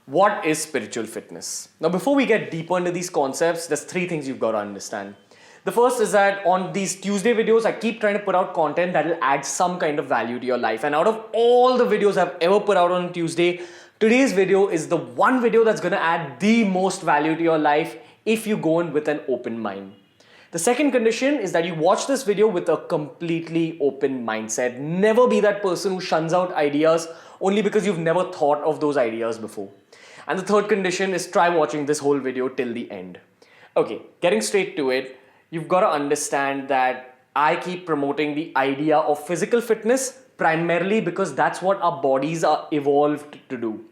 What is spiritual fitness? Now, before we get deeper into these concepts, there's three things you've got to understand. The first is that on these Tuesday videos, I keep trying to put out content that will add some kind of value to your life. And out of all the videos I've ever put out on Tuesday, today's video is the one video that's going to add the most value to your life if you go in with an open mind. The second condition is that you watch this video with a completely open mindset. Never be that person who shuns out ideas only because you've never thought of those ideas before. And the third condition is try watching this whole video till the end. Okay, getting straight to it, you've got to understand that I keep promoting the idea of physical fitness primarily because that's what our bodies are evolved to do.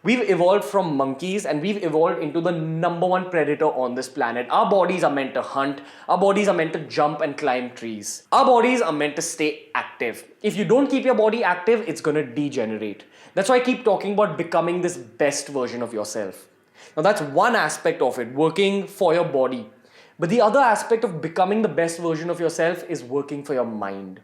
We've evolved from monkeys and we've evolved into the number one predator on this planet. Our bodies are meant to hunt. Our bodies are meant to jump and climb trees. Our bodies are meant to stay active. If you don't keep your body active, it's going to degenerate. That's why I keep talking about becoming this best version of yourself. Now that's one aspect of it, working for your body. But the other aspect of becoming the best version of yourself is working for your mind.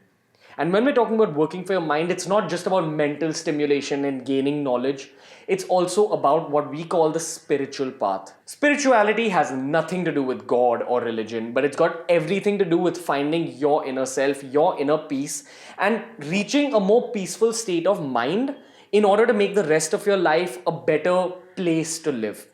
And when we're talking about working for your mind, it's not just about mental stimulation and gaining knowledge. It's also about what we call the spiritual path. Spirituality has nothing to do with God or religion, but it's got everything to do with finding your inner self, your inner peace, and reaching a more peaceful state of mind in order to make the rest of your life a better place to live.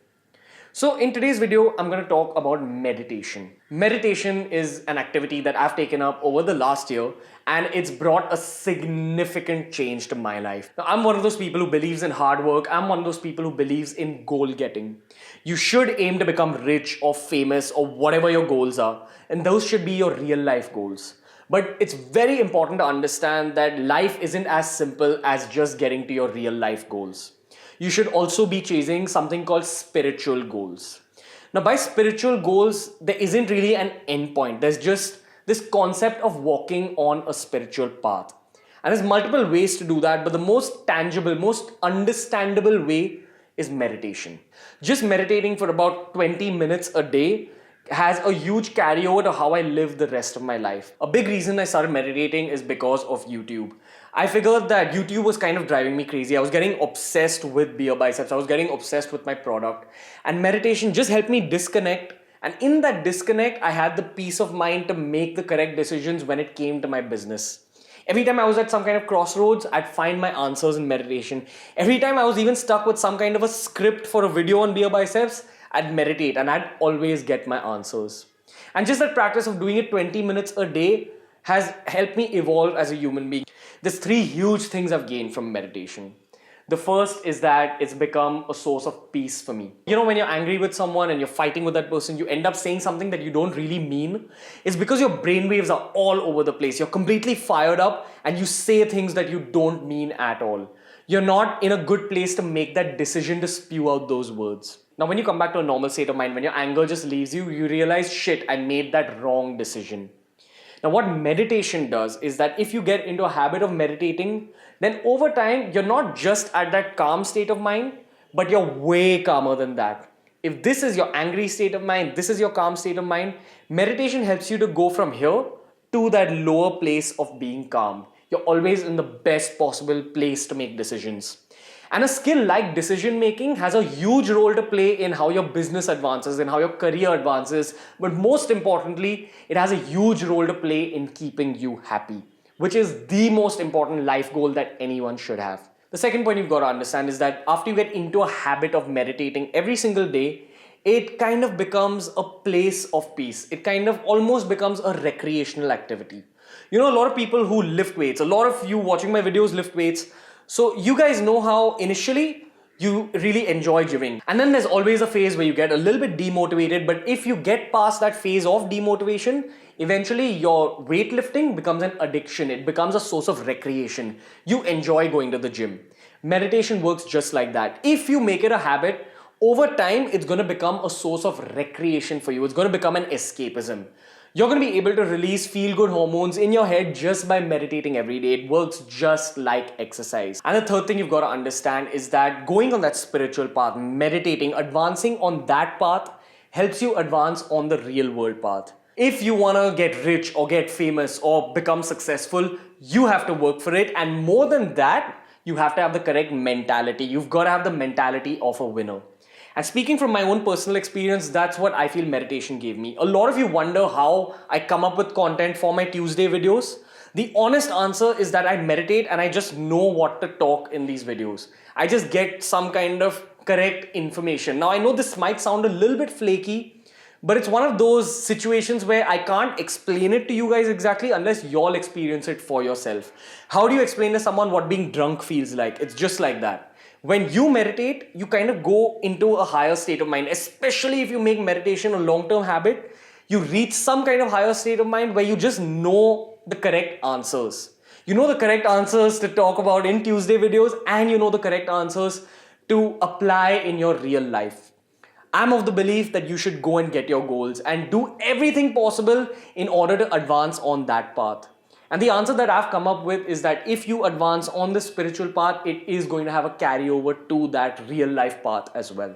So in today's video, I'm going to talk about meditation. Meditation is an activity that I've taken up over the last year and it's brought a significant change to my life. Now, I'm one of those people who believes in hard work. I'm one of those people who believes in goal getting. You should aim to become rich or famous or whatever your goals are, and those should be your real life goals. But it's very important to understand that life isn't as simple as just getting to your real life goals. You should also be chasing something called spiritual goals. Now, by spiritual goals, there isn't really an end point. There's just this concept of walking on a spiritual path. And there's multiple ways to do that, but the most tangible, most understandable way is meditation. Just meditating for about 20 minutes a day has a huge carryover to how I live the rest of my life. A big reason I started meditating is because of YouTube. I figured that YouTube was kind of driving me crazy. I was getting obsessed with BeerBiceps. I was getting obsessed with my product. And meditation just helped me disconnect. And in that disconnect, I had the peace of mind to make the correct decisions when it came to my business. Every time I was at some kind of crossroads, I'd find my answers in meditation. Every time I was even stuck with some kind of a script for a video on BeerBiceps, I'd meditate and I'd always get my answers. And just that practice of doing it 20 minutes a day has helped me evolve as a human being. There's three huge things I've gained from meditation. The first is that it's become a source of peace for me. You know, when you're angry with someone and you're fighting with that person, you end up saying something that you don't really mean. It's because your brainwaves are all over the place. You're completely fired up and you say things that you don't mean at all. You're not in a good place to make that decision to spew out those words. Now, when you come back to a normal state of mind, when your anger just leaves you, you realize, shit, I made that wrong decision. Now, what meditation does is that if you get into a habit of meditating, then over time, you're not just at that calm state of mind, but you're way calmer than that. If this is your angry state of mind, this is your calm state of mind, meditation helps you to go from here to that lower place of being calm. You're always in the best possible place to make decisions. And a skill like decision making has a huge role to play in how your business advances and how your career advances. But most importantly, it has a huge role to play in keeping you happy, which is the most important life goal that anyone should have. The second point you've got to understand is that after you get into a habit of meditating every single day, it kind of becomes a place of peace. It kind of almost becomes a recreational activity. You know, a lot of people who lift weights, a lot of you watching my videos lift weights. So you guys know how initially you really enjoy gymming. And then there's always a phase where you get a little bit demotivated. But if you get past that phase of demotivation, eventually your weightlifting becomes an addiction. It becomes a source of recreation. You enjoy going to the gym. Meditation works just like that. If you make it a habit, over time, it's going to become a source of recreation for you. It's going to become an escapism. You're going to be able to release feel-good hormones in your head just by meditating every day. It works just like exercise. And the third thing you've got to understand is that going on that spiritual path, meditating, advancing on that path helps you advance on the real world path. If you want to get rich or get famous or become successful, you have to work for it. And more than that, you have to have the correct mentality. You've got to have the mentality of a winner. And speaking from my own personal experience, that's what I feel meditation gave me. A lot of you wonder how I come up with content for my Tuesday videos. The honest answer is that I meditate and I just know what to talk in these videos. I just get some kind of correct information. Now, I know this might sound a little bit flaky, but it's one of those situations where I can't explain it to you guys exactly unless y'all experience it for yourself. How do you explain to someone what being drunk feels like? It's just like that. When you meditate, you kind of go into a higher state of mind, especially if you make meditation a long-term habit. You reach some kind of higher state of mind where you just know the correct answers. You know the correct answers to talk about in Tuesday videos, and you know the correct answers to apply in your real life. I'm of the belief that you should go and get your goals and do everything possible in order to advance on that path. And the answer that I've come up with is that if you advance on the spiritual path, it is going to have a carryover to that real life path as well.